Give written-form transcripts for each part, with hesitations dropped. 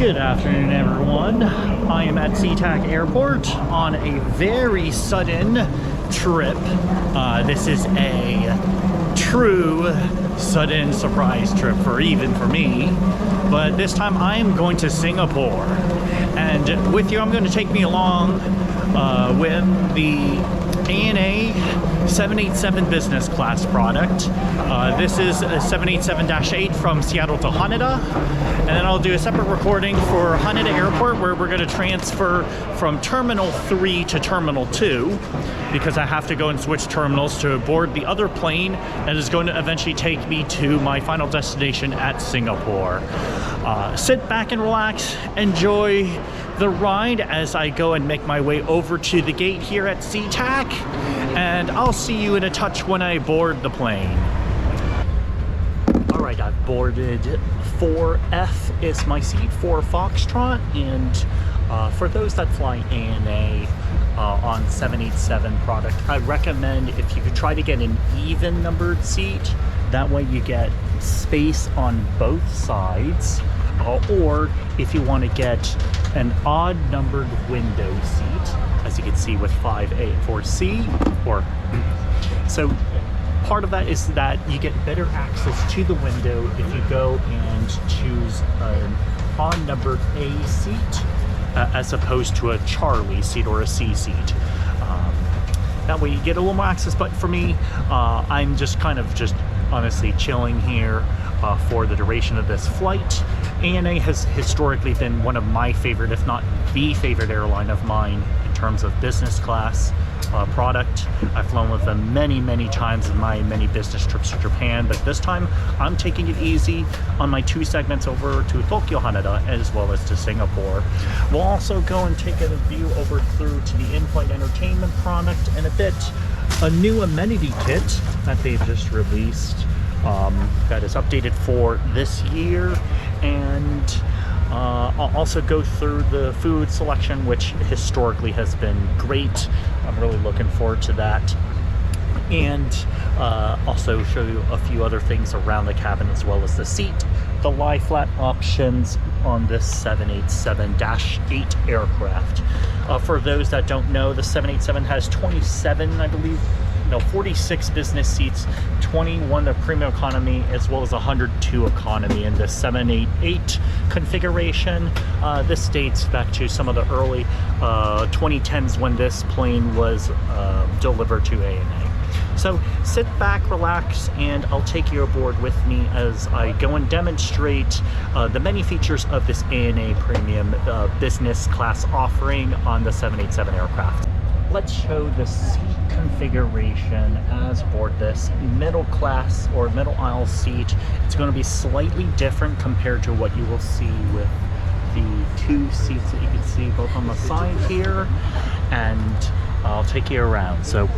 Good afternoon, everyone. I am at SeaTac Airport on a very sudden trip. This is a true sudden surprise trip for me, but this time I am going to Singapore. And with you, I'm going to take me along with the ANA 787 business class product. This is a 787-8 from Seattle to Haneda, and then I'll do a separate recording for Haneda Airport where we're going to transfer from Terminal 3 to Terminal 2 because I have to go and switch terminals to board the other plane that is going to eventually take me to my final destination at Singapore. Sit back and relax, enjoy the ride as I go and make my way over to the gate here at SeaTac, and I'll see you in a touch when I board the plane. Alright, I've boarded 4F is my seat, 4 Foxtrot, and for those that fly ANA on 787 product, I recommend if you could try to get an even numbered seat, that way you get space on both sides, or if you want to get an odd numbered window seat, as you can see with 5A, 4C, so part of that is that you get better access to the window if you go and choose an odd numbered A seat as opposed to a Charlie seat or a C seat. That way you get a little more access, but for me, I'm just honestly chilling here for the duration of this flight. ANA has historically been one of my favorite, if not the favorite airline of mine in terms of business class product. I've flown with them many times in my many business trips to Japan, but this time I'm taking it easy on my 2 segments over to Tokyo Haneda as well as to Singapore. We'll also go and take a view over through to the in-flight entertainment product and a new amenity kit that they've just released that is updated for this year, and I'll also go through the food selection, which historically has been great. I'm really looking forward to that, and also show you a few other things around the cabin as well as the seat, the lie flat options on this 787-8 aircraft. For those that don't know, the 787 has 46 business seats, 21 of premium economy, as well as 102 economy in the 788 configuration. This dates back to some of the early 2010s when this plane was delivered to ANA. So sit back, relax, and I'll take you aboard with me as I go and demonstrate the many features of this ANA premium business class offering on the 787 aircraft. Let's show the seat configuration as aboard this middle class or middle aisle seat. It's going to be slightly different compared to what you will see with the 2 seats that you can see both on the side here, and I'll take you around. So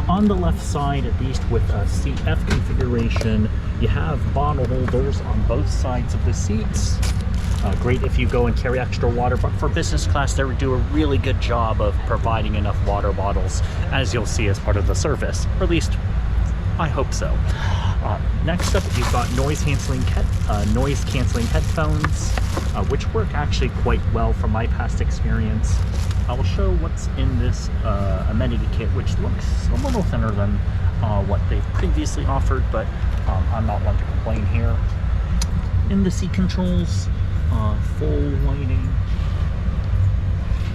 on the left side, at least with a CF configuration, you have bottle holders on both sides of the seats. Great if you go and carry extra water, but for business class they do a really good job of providing enough water bottles, as you'll see as part of the service, or at least I hope so. Next up, you've got noise canceling headphones, which work actually quite well from my past experience. I will show what's in this amenity kit, which looks a little thinner than what they've previously offered, but I'm not one to complain here. In the seat controls, full lighting,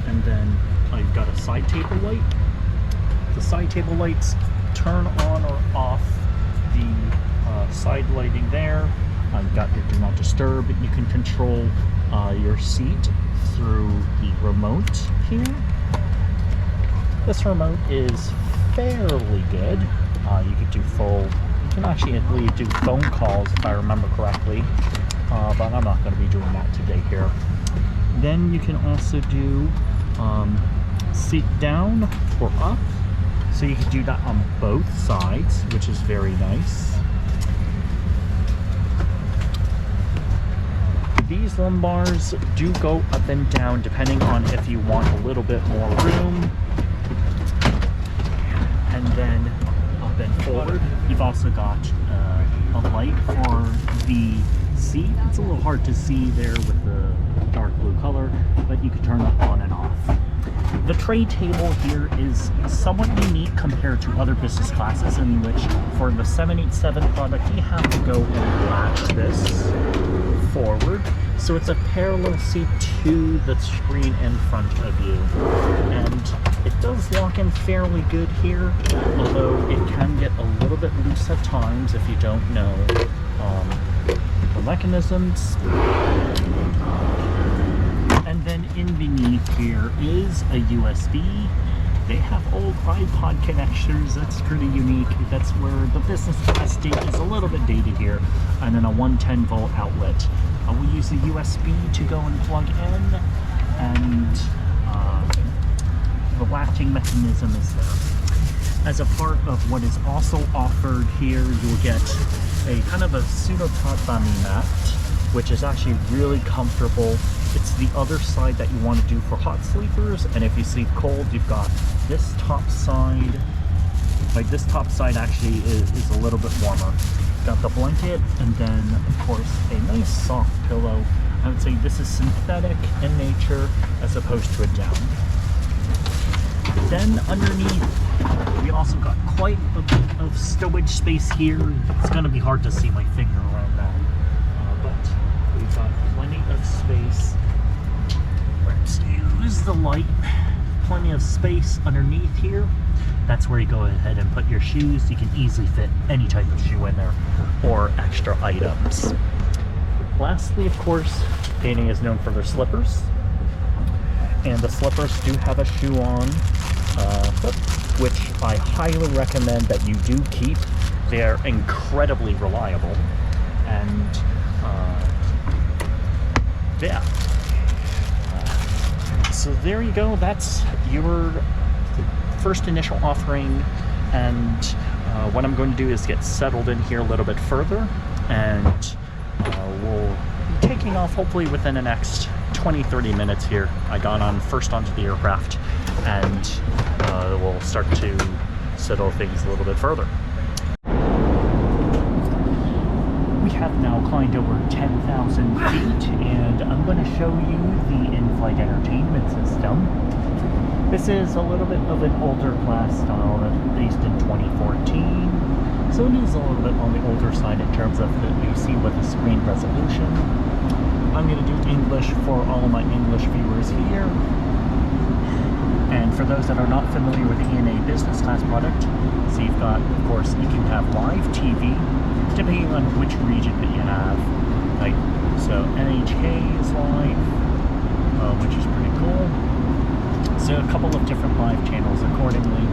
and then you've got a side table light. The side table lights turn on or off the side lighting there. You've got your do not disturb. You can control your seat through the remote here. This remote is fairly good. You can actually, I believe, do phone calls if I remember correctly. But I'm not going to be doing that today here. Then you can also do seat down or up, so you can do that on both sides, which is very nice. These lumbars do go up and down depending on if you want a little bit more room. And then up and forward, you've also got a light for the seat. It's a little hard to see there with the dark blue color, but you can turn it on and off. The tray table here is somewhat unique compared to other business classes, in which for the 787 product you have to go and latch this forward. So it's a parallel seat to the screen in front of you. And it does lock in fairly good here, although it can get a little bit loose at times if you don't know the mechanisms. And then in beneath here is a USB. They have old iPod connectors. That's pretty unique. That's where the business class date is a little bit dated here. And then a 110 volt outlet. We use a USB to go and plug in, and the latching mechanism is there. As a part of what is also offered here, you'll get a kind of a pseudo tatami mat, which is actually really comfortable. It's the other side that you want to do for hot sleepers, and if you sleep cold, you've got this top side. Like this top side actually is a little bit warmer. Got the blanket, and then of course a nice soft pillow. I would say this is synthetic in nature as opposed to a down. Then underneath we also got quite a bit of stowage space here. It's going to be hard to see my finger around that, but we've got plenty of space. Let's use the light. Plenty of space underneath here. That's where you go ahead and put your shoes. You can easily fit any type of shoe in there or extra items. Lastly, of course, Painting is known for their slippers. And the slippers do have a shoe on foot, which I highly recommend that you do keep. They are incredibly reliable. And yeah. So there you go. That's your first initial offering, and what I'm going to do is get settled in here a little bit further, and we'll be taking off hopefully within the next 20-30 minutes here. I got on first onto the aircraft, and we'll start to settle things a little bit further. We have now climbed over 10,000 feet, and I'm going to show you the in-flight entertainment system. This is a little bit of an older class style, based in 2014. So it is a little bit on the older side in terms of the you see with the screen resolution. I'm going to do English for all of my English viewers here. And for those that are not familiar with the ENA business class product, so you've got, of course, you can have live TV, depending on which region that you have. Like, so NHK is live, which is pretty cool. So a couple of different live channels accordingly.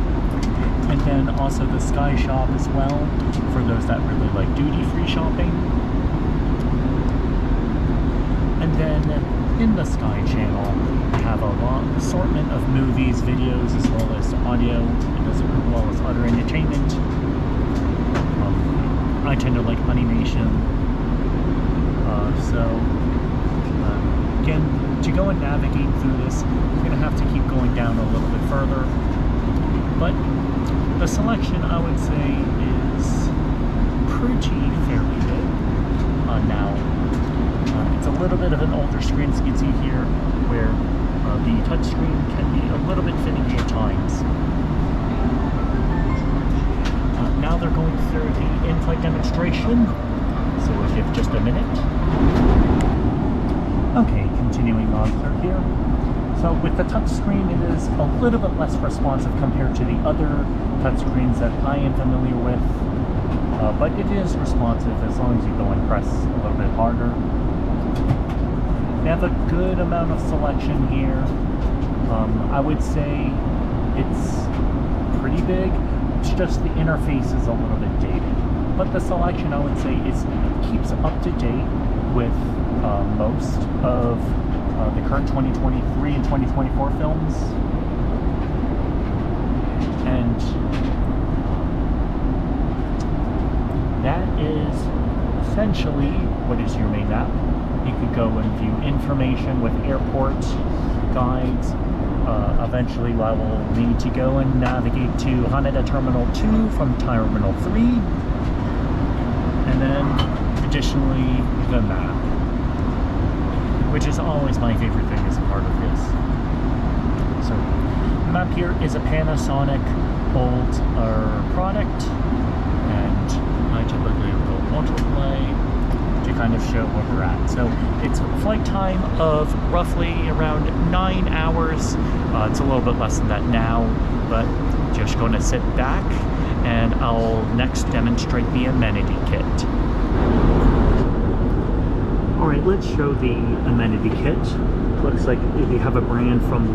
And then also the Sky Shop as well, for those that really like duty-free shopping. And then in the Sky channel, we have a long assortment of movies, videos, as well as audio, as well as other entertainment. I tend to like animation. Again, to go and navigate through this, you're going to have to keep going down a little bit further. But the selection, I would say, is pretty fairly good. Now, it's a little bit of an older screen, as you can see here, where the touchscreen can be a little bit finicky at times. Now they're going through the in-flight demonstration, so we'll give just a minute. Okay, continuing on through here. So with the touchscreen, it is a little bit less responsive compared to the other touchscreens that I am familiar with, but it is responsive as long as you go and press a little bit harder. They have a good amount of selection here. I would say it's pretty big. It's just the interface is a little bit dated. But the selection, I would say, keeps up to date with most of the current 2023 and 2024 films. And that is essentially what is your main app. You could go and view information with airport guides. Eventually I will need to go and navigate to Haneda Terminal 2 from Terminal 3. And then additionally, the map, which is always my favorite thing as a part of this. So, the map here is a Panasonic old product, and I typically will autoplay to kind of show where we're at. So it's a flight time of roughly around 9 hours. It's a little bit less than that now, but just going to sit back and I'll next demonstrate the amenity kit. Alright, let's show the amenity kit. Looks like we have a brand from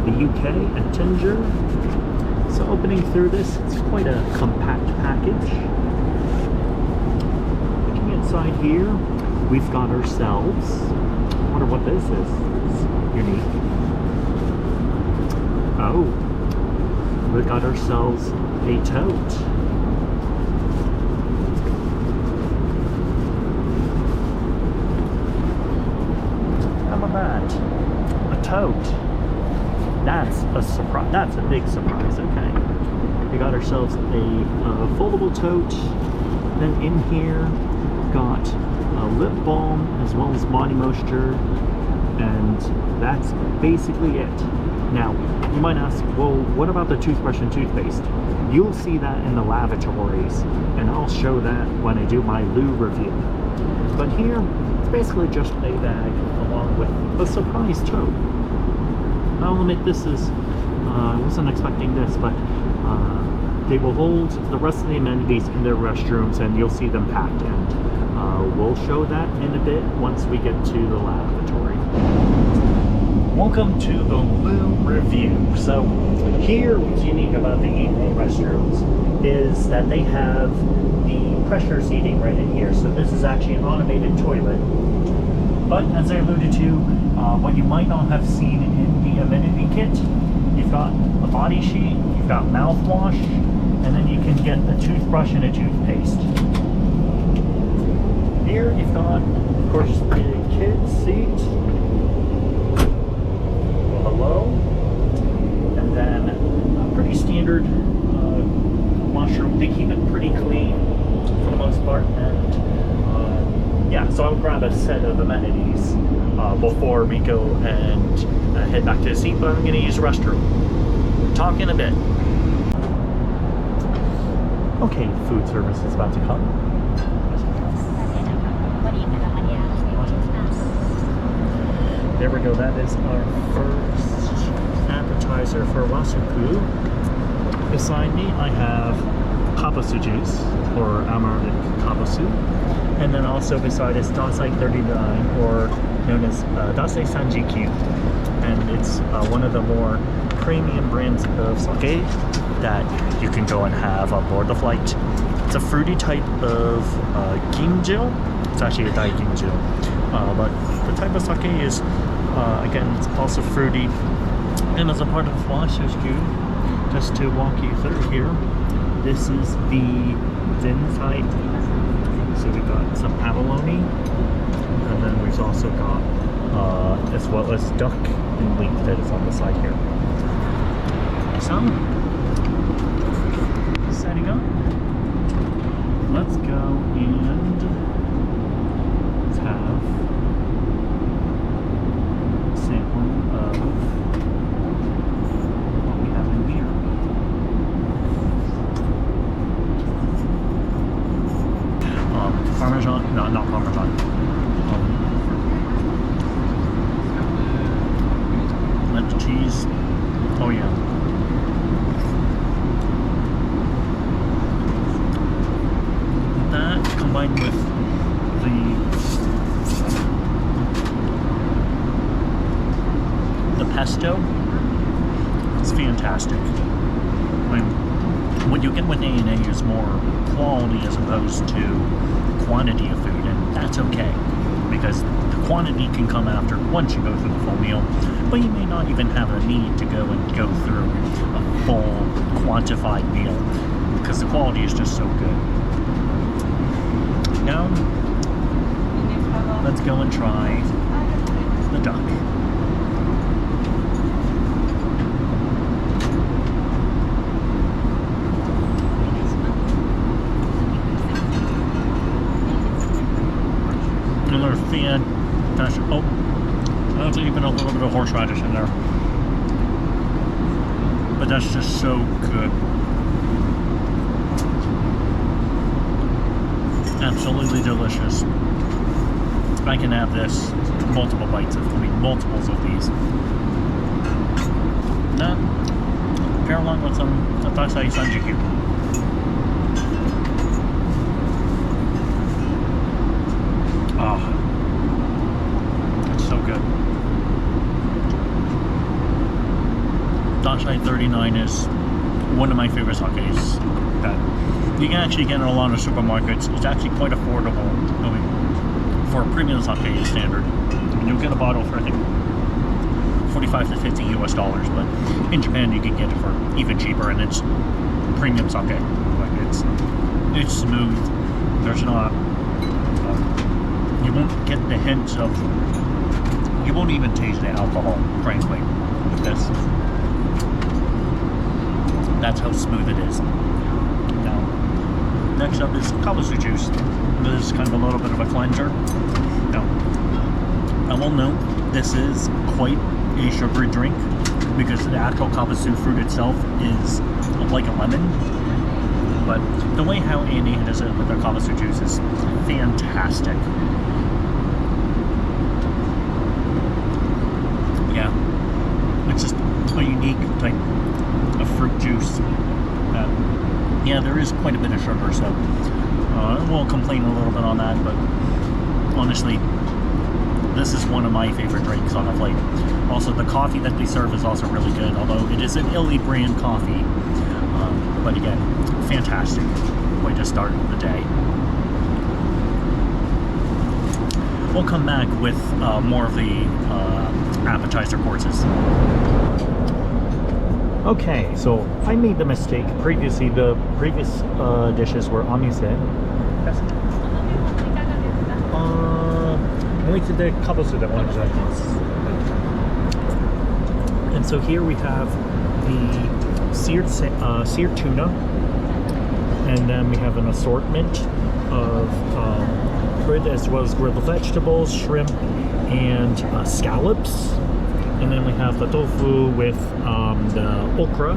the UK at Tinger. So opening through this, it's quite a compact package. Looking inside here, we've got ourselves, I wonder what this is. It's unique. Oh, we've got ourselves a tote. How about that? A tote. That's a surprise. That's a big surprise. Okay, we got ourselves a foldable tote. Then in here, we've got a lip balm as well as body moisture, and that's basically it. Now, you might ask, well, what about the toothbrush and toothpaste? You'll see that in the lavatories, and I'll show that when I do my loo review. But here, it's basically just a bag along with a surprise tote. I'll admit this is, I wasn't expecting this, but they will hold the rest of the amenities in their restrooms and you'll see them packed in. We'll show that in a bit once we get to the lavatory. Welcome to the loo review. So here, what's unique about the evening restrooms is that they have the pressure seating right in here. So this is actually an automated toilet. But as I alluded to, what you might not have seen in the amenity kit, you've got a body sheet, you've got mouthwash, and then you can get a toothbrush and a toothpaste. Here you've got, of course, the kids' seat. Well, hello. And then a pretty standard washroom. They keep it pretty clean for the most part. And yeah, so I'll grab a set of amenities before we go and head back to the seat, but I'm going to use the restroom. Talk in a bit. Okay, food service is about to come. There we go, that is our first appetizer for Washoku. Beside me, I have kabosu juice, or Amaranth kabosu. And then also beside us, Dasai 39, or known as Dasai Sanjikyu. And it's one of the more premium brands of sake that you can go and have on board the flight. It's a fruity type of ginjo. It's actually a dai ginjo. But the type of sake is, again, it's also fruity. And as a part of Washoku, just to walk you through here, this is the Zensai. So we've got some abalone, and then we've also got, as well as duck and leek that is on the side here. So, setting up. Let's go and let's have a sampling of what we have in here. Parmesan, no, not Parmesan. Let cheese. Oh yeah. That combined with the pesto, it's fantastic. I mean, what you get with A&A is more quality as opposed to quantity of food, and that's okay because the quantity can come after once you go through the full meal, but you may not even have a need to go through a full quantified meal because the quality is just so good. Now, let's go and try the duck. There's even a little bit of horseradish in there. But that's just so good. Absolutely delicious. I can have this multiple bites of, multiples of these. That, pair along with some Tatasai Sanjiku. Oh, it's so good. Dashai 39 is one of my favorite sakes that you can actually get in a lot of supermarkets. It's actually quite affordable. I mean, for a premium sake standard. I mean, you'll get a bottle for, I think, 45 to 50 US dollars, but in Japan you can get it for even cheaper, and it's premium sake. Like, it's smooth. There's not, you won't get the hints of, you won't even taste the alcohol, frankly, with this. That's how smooth it is. Now, next up is kawasu juice. This is kind of a little bit of a cleanser. Now, I will note this is quite a sugary drink because the actual kawasu fruit itself is like a lemon. But the way how Andy does it with the kawasu juice is fantastic. Yeah, it's just a unique type of fruit juice. Yeah, there is quite a bit of sugar, so we'll complain a little bit on that, but honestly, this is one of my favorite drinks on a plate. Also, the coffee that they serve is also really good, although it is an Illy brand coffee. But again, fantastic way to start the day. We'll come back with more of the appetizer courses. Okay, so I made the mistake previously. The previous dishes were amise. And so here we have the seared tuna, and then we have an assortment of bread as well as grilled vegetables, shrimp, and scallops. And then we have the tofu with the okra.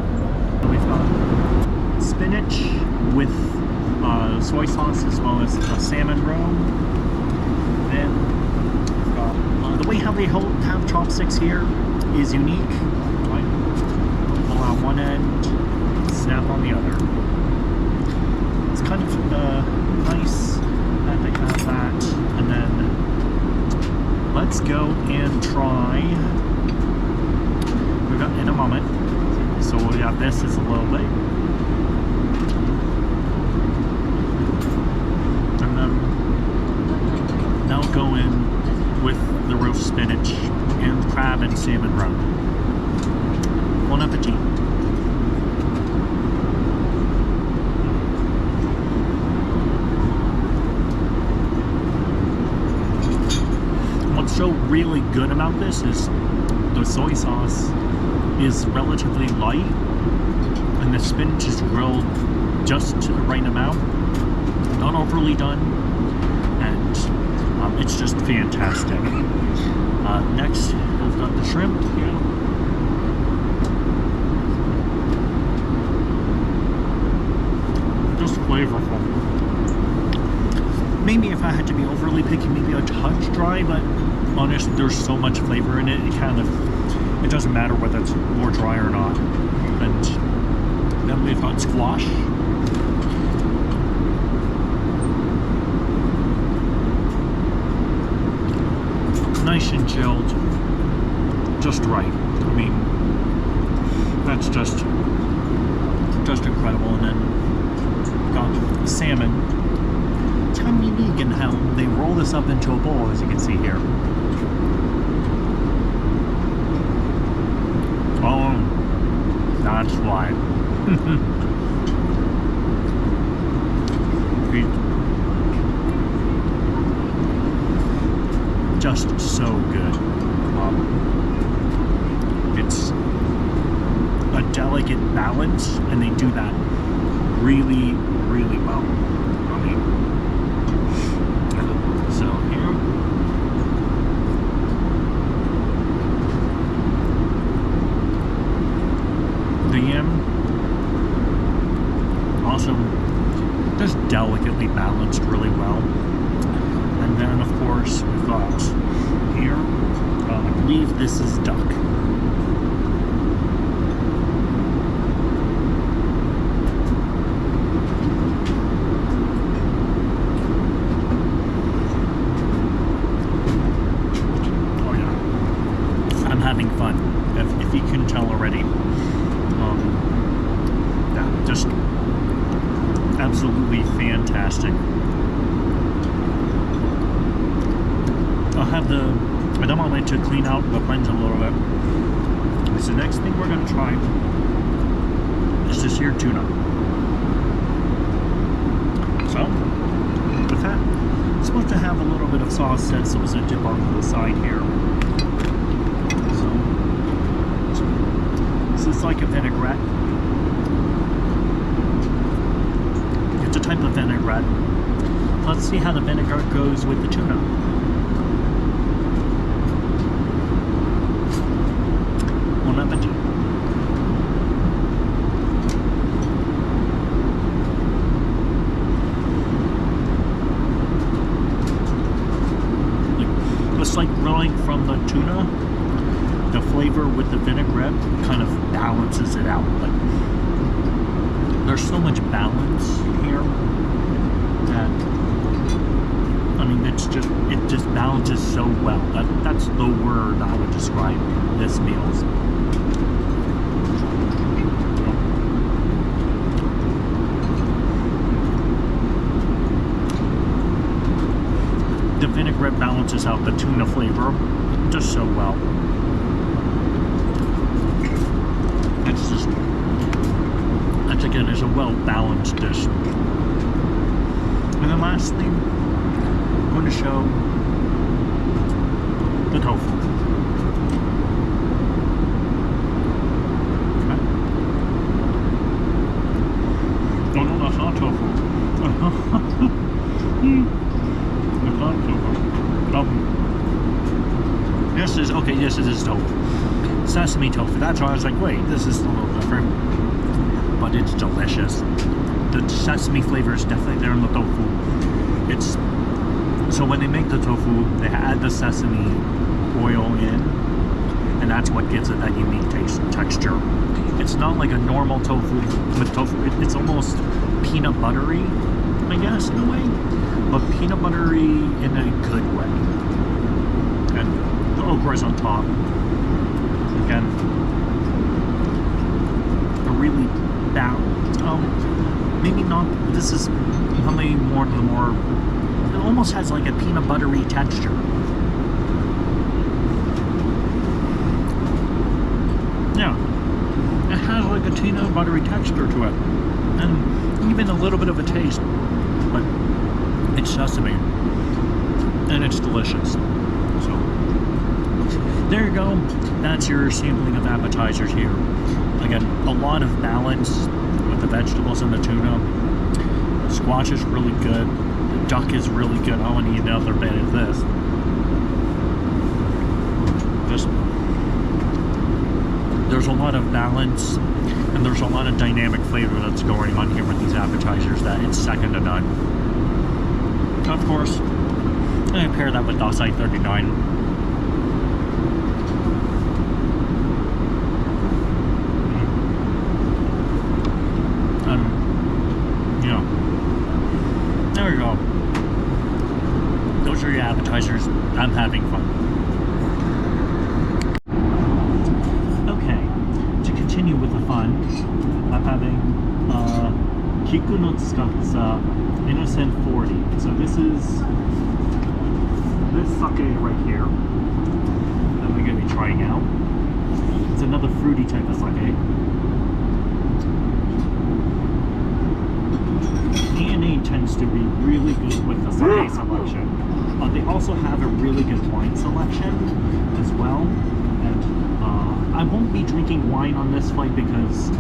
We've got spinach with soy sauce as well as a salmon roe. Then we've got the way how they have chopsticks here is unique. Like, pull out one end, snap on the other. It's kind of nice that they have that. And then let's go and try. In a moment. So we got this as a little bit. And then now go in with the roast spinach and crab and salmon roe. Bon appetit. What's so really good about this is the soy sauce is relatively light, and the spinach is grilled just to the right amount, not overly done, and it's just fantastic. Next, we've got the shrimp. Just flavorful. Maybe if I had to be overly picky, maybe a touch dry, but honestly, there's so much flavor in it, it doesn't matter whether it's more dry or not. And then we've got squash. Nice and chilled, just right. I mean, that's just incredible. And then we've got salmon. It's kind of unique in how they roll this up into a bowl, as you can see here. Oh, that's why. Just so good. It's a delicate balance, and they do that really, really well. I mean, so here. delicately balanced really well. And then, of course, we've got here, I believe this is duck. Oh yeah, I'm having fun, if you can tell already. Yeah, just absolutely fantastic. I don't want to clean out the blends a little bit. So the next thing we're going to try is this here tuna. So, with that, it's supposed to have a little bit of sauce that's supposed to dip on the side here. So this is like a vinaigrette. It's a type of vinaigrette. Let's see how the vinegar goes with the tuna. Bon appetit. Just like growing from the tuna, the flavor with the vinaigrette kind of balances it out. But there's so much balance here that, I mean, it just balances so well. That's the word I would describe this meal. The vinaigrette balances out the tuna flavor just so well. It's just, that's again, is a well-balanced dish. And then lastly, I'm going to show the tofu. Okay. Oh no, that's not tofu. It's not tofu. Yes, it is tofu. Sesame tofu. That's why I was like, wait, this is a little different. But it's delicious. The sesame flavor is definitely there in the tofu. It's, so when they make the tofu, they add the sesame oil in, and that's what gives it that unique texture. It's not like a normal tofu with tofu. It's almost peanut buttery, I guess, in a way, but peanut buttery in a good way. And the okra is on top. Again, a really maybe not. This is probably more the more. It almost has like a peanut buttery texture. Yeah, it has like a peanut buttery texture to it, and even a little bit of a taste. But it's sesame, and it's delicious. So there you go. That's your sampling of appetizers here. Again, a lot of balance with the vegetables and the tuna. The squash is really good. The duck is really good. I want to eat another bit of this. Just, there's a lot of balance, and there's a lot of dynamic flavor that's going on here with these appetizers that it's second to none. Of course, I pair that with Dasai 39. There we go. Those are your appetizers. I'm having fun. Okay, to continue with the fun, I'm having Kiku no Tsukatsa Innocent 40. So this is this sake right here that we're going to be trying out. It's another fruity type of sake. HND tends to be really good with the sake selection. They also have a really good wine selection as well. And I won't be drinking wine on this flight because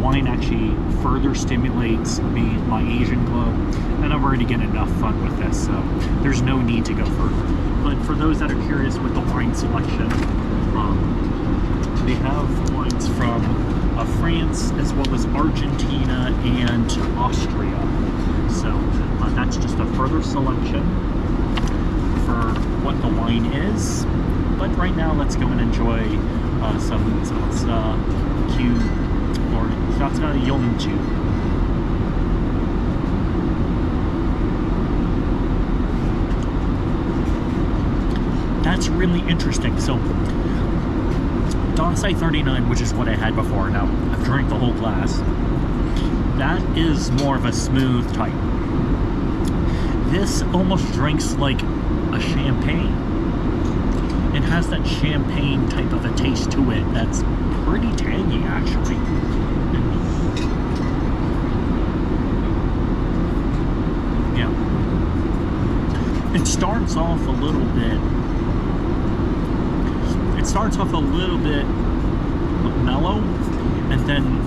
wine actually further stimulates my Asian glow, and I'm already getting enough fun with this, so there's no need to go further. But for those that are curious with the wine selection, they have wines from France as well as Argentina and Austria. So that's just a further selection for what the wine is. But right now, let's go and enjoy some Q or Yonju. That's really interesting. So, Donsai 39, which is what I had before. Now, I've drank the whole glass. That is more of a smooth type. This almost drinks like a champagne. It has that champagne type of a taste to it that's pretty tangy, actually. Yeah. It starts off a little bit. It starts off a little bit mellow, and then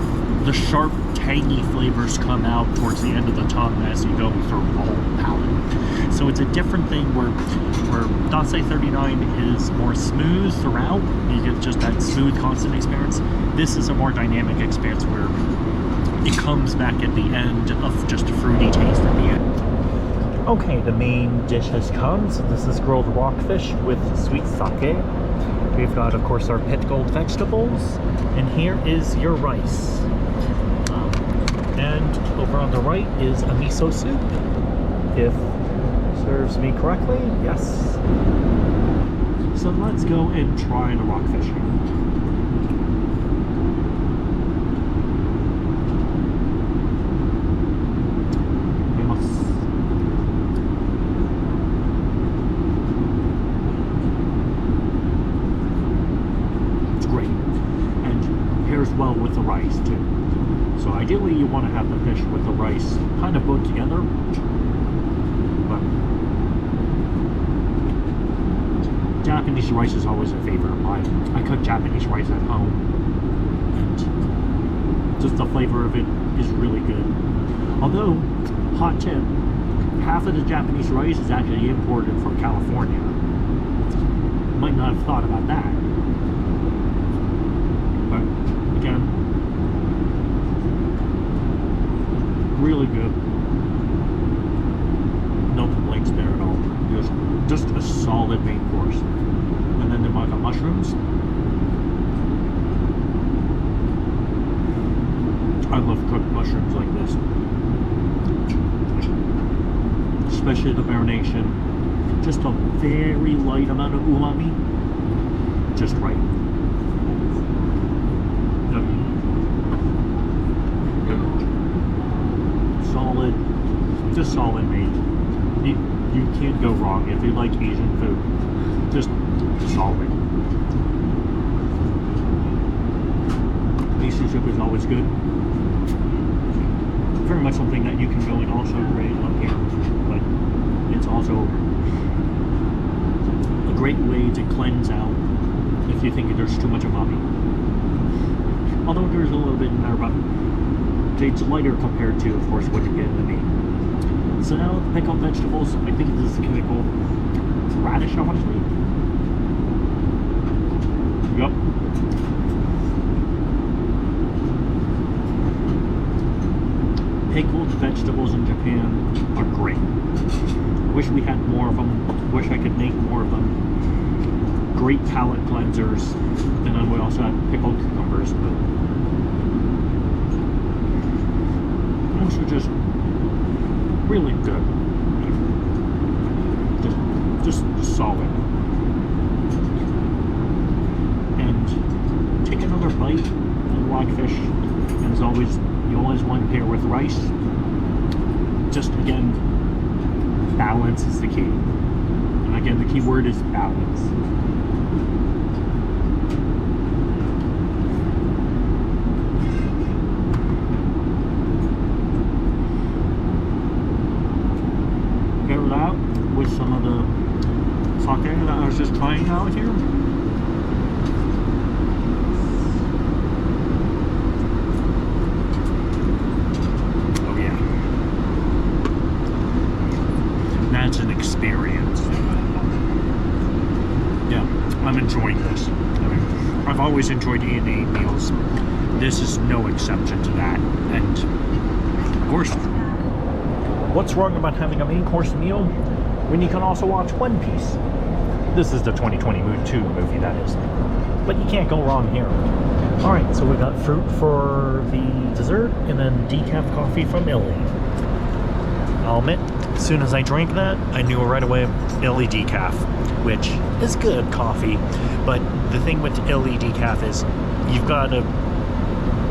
the sharp, tangy flavors come out towards the end of the tongue as you go through the whole palate. So it's a different thing where Donsai 39 is more smooth throughout. You get just that smooth, constant experience. This is a more dynamic experience where it comes back at the end of just a fruity taste at the end. Okay, the main dish has come. So this is grilled rockfish with sweet sake. We've got, of course, our pickled vegetables, and here is your rice. And over on the right is a miso soup, if serves me correctly. Yes. So let's go and try the rockfish. It's great, and pairs well with the rice too. So ideally you want to have the fish with the rice kind of both together, but Japanese rice is always a favorite of mine. I cook Japanese rice at home, and just the flavor of it is really good. Although, hot tip, half of the Japanese rice is actually imported from California. Might not have thought about that. But again, really good. No complaints there at all. Just a solid main course. And then the got mushrooms. I love cooked mushrooms like this. Especially the marination. Just a very light amount of umami. Just right. Solid, just solid meat. You can't go wrong if you like Asian food. Just solid. Miso soup is always good. Very much something that you can go and also grade on here, but it's also a great way to cleanse out if you think there's too much umami. Although there's a little bit in there, but it's lighter compared to, of course, what you get in the meat. So now the pickled vegetables, I think this is typical radish, I want to say. Yep. Pickled vegetables in Japan are great. Wish we had more of them. Wish I could make more of them. Great palate cleansers. And then we also have pickled cucumbers, but also just really good. Just solid. And take another bite of rockfish. And as always, you always want to pair with rice. Just again, balance is the key. And again, the key word is balance. Out with some of the sake that I was just trying out here. Oh yeah, that's an experience. Yeah, I'm enjoying this. I mean, I've always enjoyed HND meals. This is no exception to that, and of course What's wrong about having a main course meal when you can also watch One Piece? This is the 2022 movie, that is. But you can't go wrong here. Alright, so we got fruit for the dessert, and then decaf coffee from Illy. I'll admit, as soon as I drank that, I knew right away Illy decaf, which is good coffee. But the thing with Illy decaf is you've got to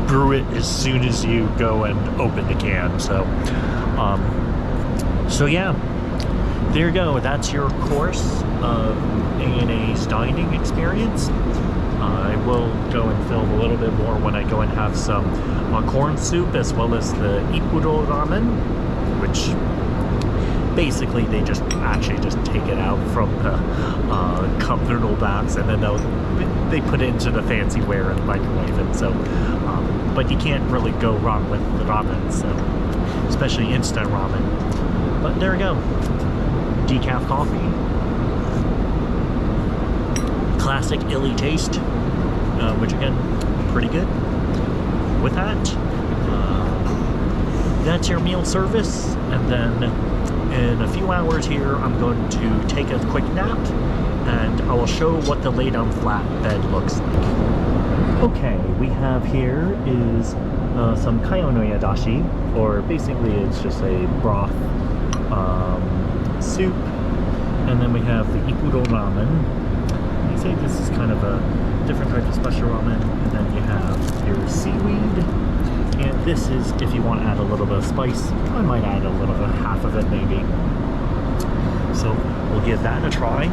brew it as soon as you go and open the can. So yeah, there you go. That's your course of ANA's dining experience. I will go and film a little bit more when I go and have some corn soup, as well as the Ipuro ramen, which basically they just take it out from the cup noodle bags, and then they put it into the fancy ware and microwave it. So, but you can't really go wrong with the ramen, so especially instant ramen. But there we go, decaf coffee, classic Illy taste, which again, pretty good. With that, that's your meal service, and then in a few hours here, I'm going to take a quick nap, and I will show what the lay-down flat bed looks like. Okay, we have here is some kaionoya dashi, or basically it's just a broth soup, and then we have the Ipuro ramen. They say this is kind of a different type of special ramen, and then you have your seaweed, and this is if you want to add a little bit of spice. I might add a little bit, half of it maybe. So we'll give that a try.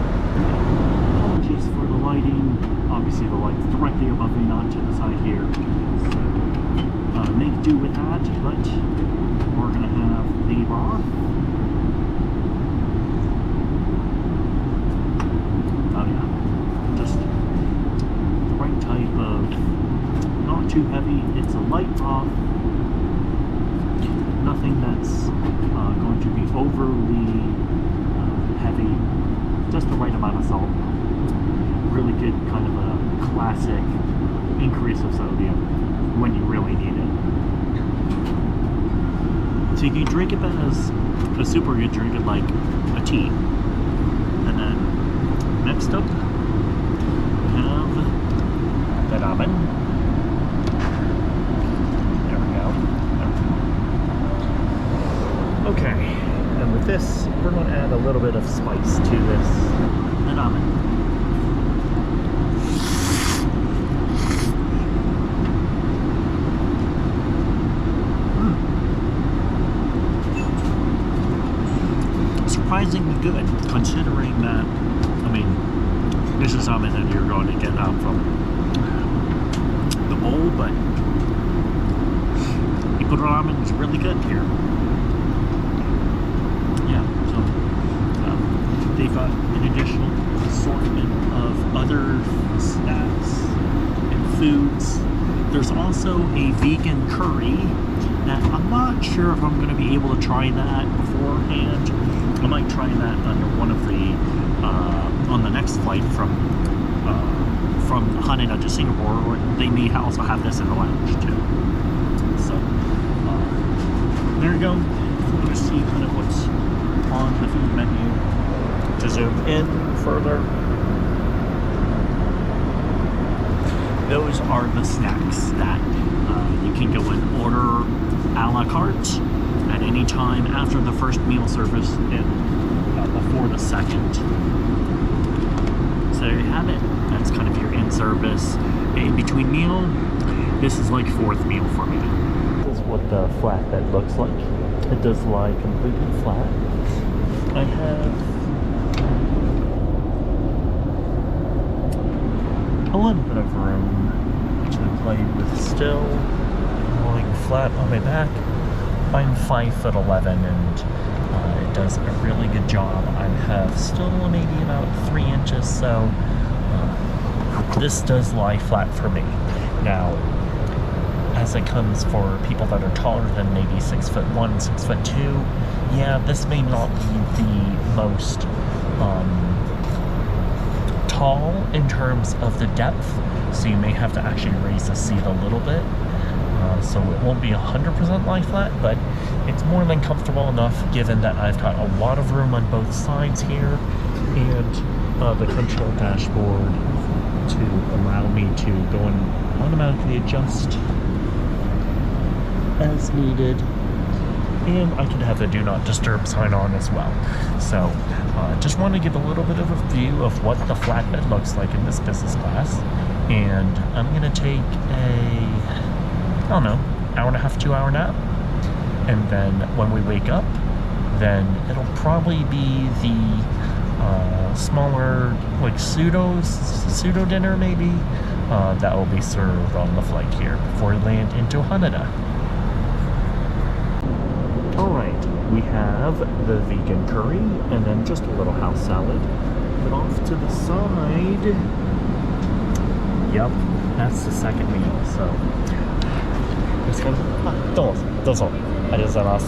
Apologies for the lighting. Obviously the light's directly above me, not to the side here. So make do with that, but we're gonna have the broth. Oh yeah, just the right type of, not too heavy. It's a light broth. Nothing that's going to be overly heavy. Just the right amount of salt. Really good, kind of a classic increase of sodium when you really need it. So you can drink it as a soup, or you drink it like a tea. And then next up, we have the ramen. There we go. Okay, and with this, we're going to add a little bit of spice to this ramen. Surprisingly good, considering that, I mean, this is ramen that you're going to get out from the bowl, but Ipuro ramen is really good here. Yeah, so they've got an additional assortment of other snacks and foods. There's also a vegan curry that I'm not sure if I'm going to be able to try that beforehand. I might try that under one of the on the next flight from Haneda to Singapore, or they may also have this in the lounge too. So there you go. We're going to see kind of what's on the food menu. To zoom in further, those are the snacks that you can go and order a la carte at any time after the first meal service and before the second. So there you have it. That's kind of your in-service, in-between meal. This is like fourth meal for me. This is what the flatbed looks like. It does lie completely flat. I have a little bit of room to play with still, lying flat on my back. I'm 5'11", and it does a really good job. I have still maybe about 3 inches, so this does lie flat for me. Now, as it comes for people that are taller than maybe 6'1", 6'2", yeah, this may not be the most tall in terms of the depth, so you may have to actually raise the seat a little bit. so it won't be 100% lie flat, but it's more than comfortable enough given that I've got a lot of room on both sides here, and the control dashboard to allow me to go and automatically adjust as needed, and I can have the do not disturb sign on as well. So just want to give a little bit of a view of what the flatbed looks like in this business class, and I'm going to take a, I don't know, hour and a half, 2 hour nap, and then when we wake up, then it'll probably be the smaller, like pseudo dinner maybe, that will be served on the flight here before we land into Haneda. Alright, we have the vegan curry and then just a little house salad. But off to the side, yep, that's the second meal. So this one, dozo, arigatou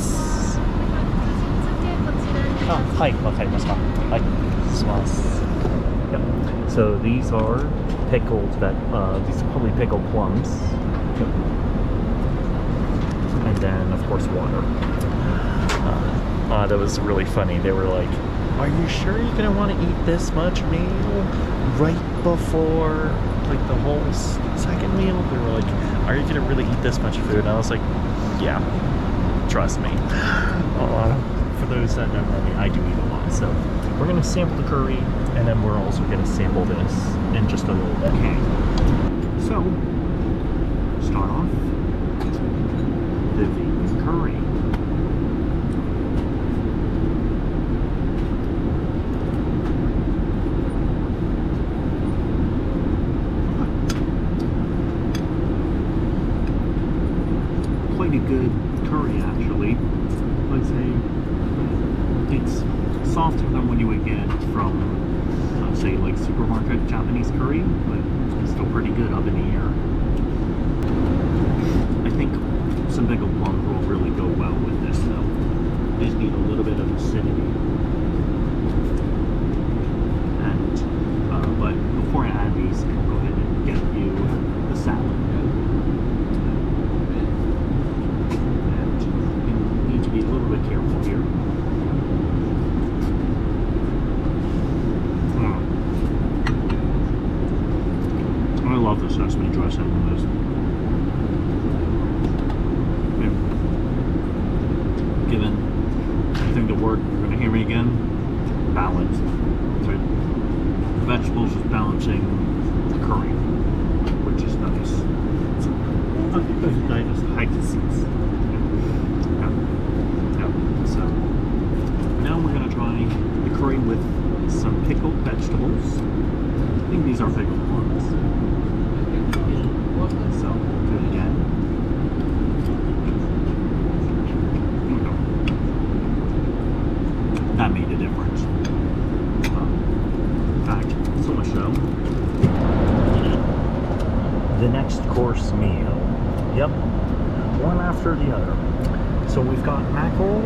Yep. So these are pickled these are probably pickled plums. Yep. And then of course water. That was really funny. They were like, "Are you sure you're gonna want to eat this much meal right before like the whole second meal?" They were like, "Are you gonna really eat this much food?" And I was like, "Yeah, trust me." For those that don't know me, I do eat a lot. So we're gonna sample the curry, and then we're also gonna sample this in just a little bit. Okay. So start off the vegan curry. Quite a good curry, actually. I'd say it's softer than what you would get from, say, like supermarket Japanese curry, but it's still pretty good up in the air. I think some pickled plums will really go well with this, though. They just need a little bit of acidity. And, but before I add these, I'll go ahead and get you the salad. And you need to be a little bit careful here. I love the sesame dressing on this. Given, I think the word you're going to hear me again, balance. So the vegetables is balancing the curry, which is nice. So, I just hide the seeds. So now we're going to try the curry with some pickled vegetables. I think these are pickled ones. So we'll do it again. That made a difference. In fact, so much so. The next course meal. Yep, one after the other. So we've got mackerel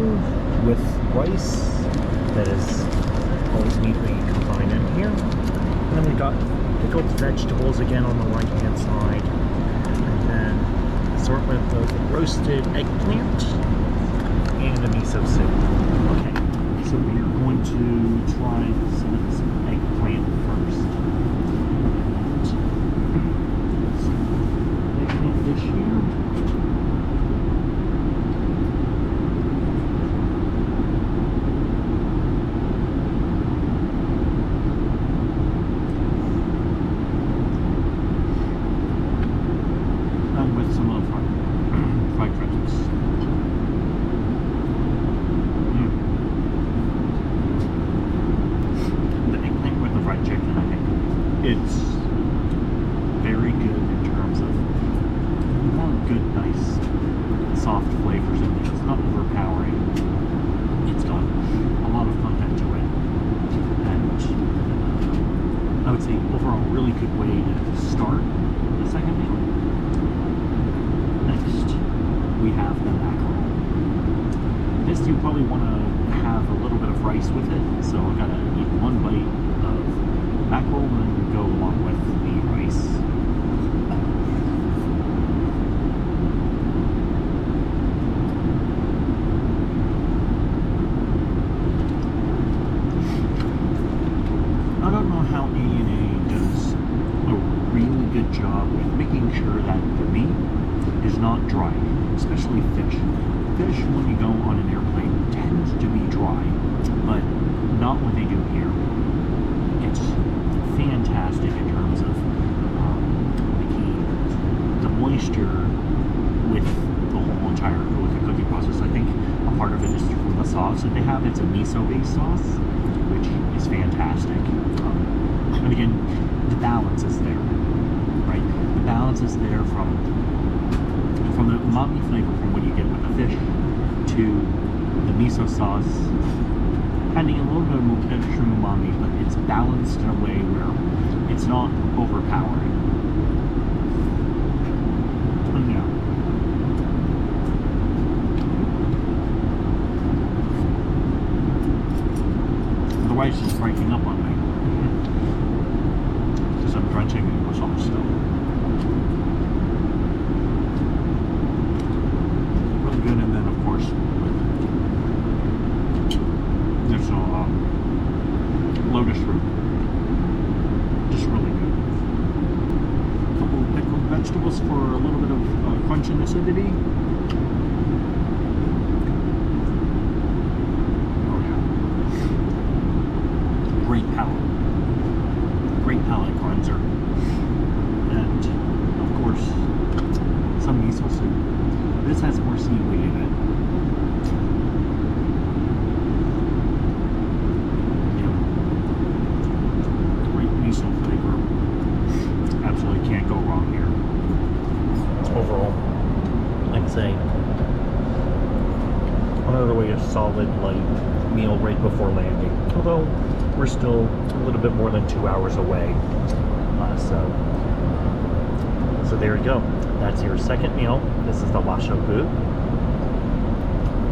with rice that is always neatly combined in here. And then we've got pickled vegetables again on the right hand side. And then assortment of roasted eggplant and a miso soup. Okay, so we're going to try some eggplant first. Eggplant dish here. It's very good in terms of good, nice, soft flavors in there. It's not overpowering. It's got a lot of content to it. And I would say overall really good way to start the second meal. Next, we have the mackerel. This you probably want to have a little bit of rice with it. So I gotta eat one bite of mackerel and then go along with the rice. good job with making sure that the meat is not dry, especially fish. Fish, when you go on an airplane, tends to be dry, but not what they do here. It's fantastic in terms of making the moisture with the whole entire cooking process. I think a part of it is from the sauce that they have. It's a miso-based sauce, which is fantastic. And again, the balance is there, right? The balance is there from the umami flavor from what you get with the fish to the miso sauce, adding a little bit of extra umami, but it's balanced in a way where it's not overpowering. And yeah. The rice is breaking up on me because I'm drenching it with sauce still. Good, and then of course there's no lotus root, just really good. A couple of pickled vegetables for a little bit of crunch and acidity. Oh yeah, great palate cleanser, and of course some miso soup. This has more seaweed in it. Yeah. Great miso flavor. Absolutely can't go wrong here. Overall, I'd say another way a solid light meal right before landing. Although we're still a little bit more than 2 hours away. So there you go. That's your second meal. This is the Washoku.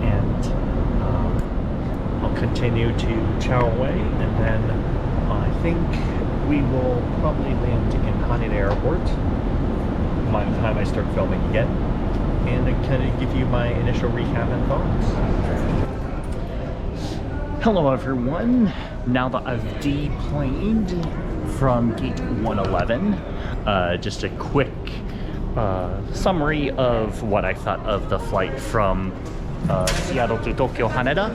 And I'll continue to chow away, and then I think we will probably land in Haneda Airport by the time I start filming again, and kind of give you my initial recap and thoughts. Hello everyone. Now that I've deplaned from gate 111, just a quick summary of what I thought of the flight from Seattle to Tokyo Haneda.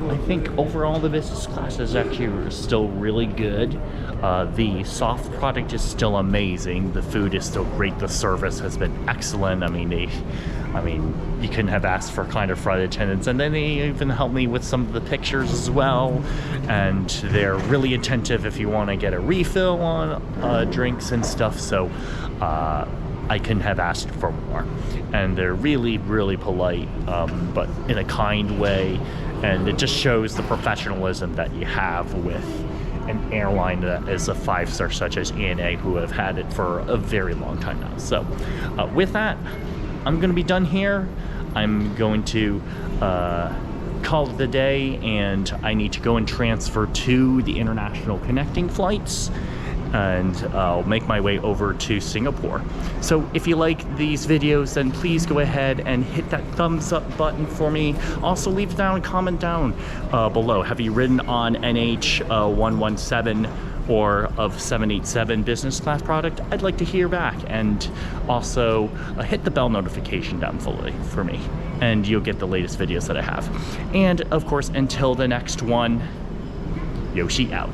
I think overall the business class is actually still really good. The soft product is still amazing. The food is still great. The service has been excellent. I mean, you couldn't have asked for kinder flight attendants, and then they even helped me with some of the pictures as well. And they're really attentive if you want to get a refill on drinks and stuff. So I couldn't have asked for more. And they're really, really polite, but in a kind way. And it just shows the professionalism that you have with an airline that is a 5-star such as ANA, who have had it for a very long time now. So with that, I'm going to be done here. I'm going to call it the day, and I need to go and transfer to the international connecting flights, and I'll make my way over to Singapore. So if you like these videos, then please go ahead and hit that thumbs up button for me. Also leave down a comment down below. Have you ridden on NH117 or of 787 business class product? I'd like to hear back. And also hit the bell notification down below for me, and you'll get the latest videos that I have. And of course, until the next one, Yoshi out.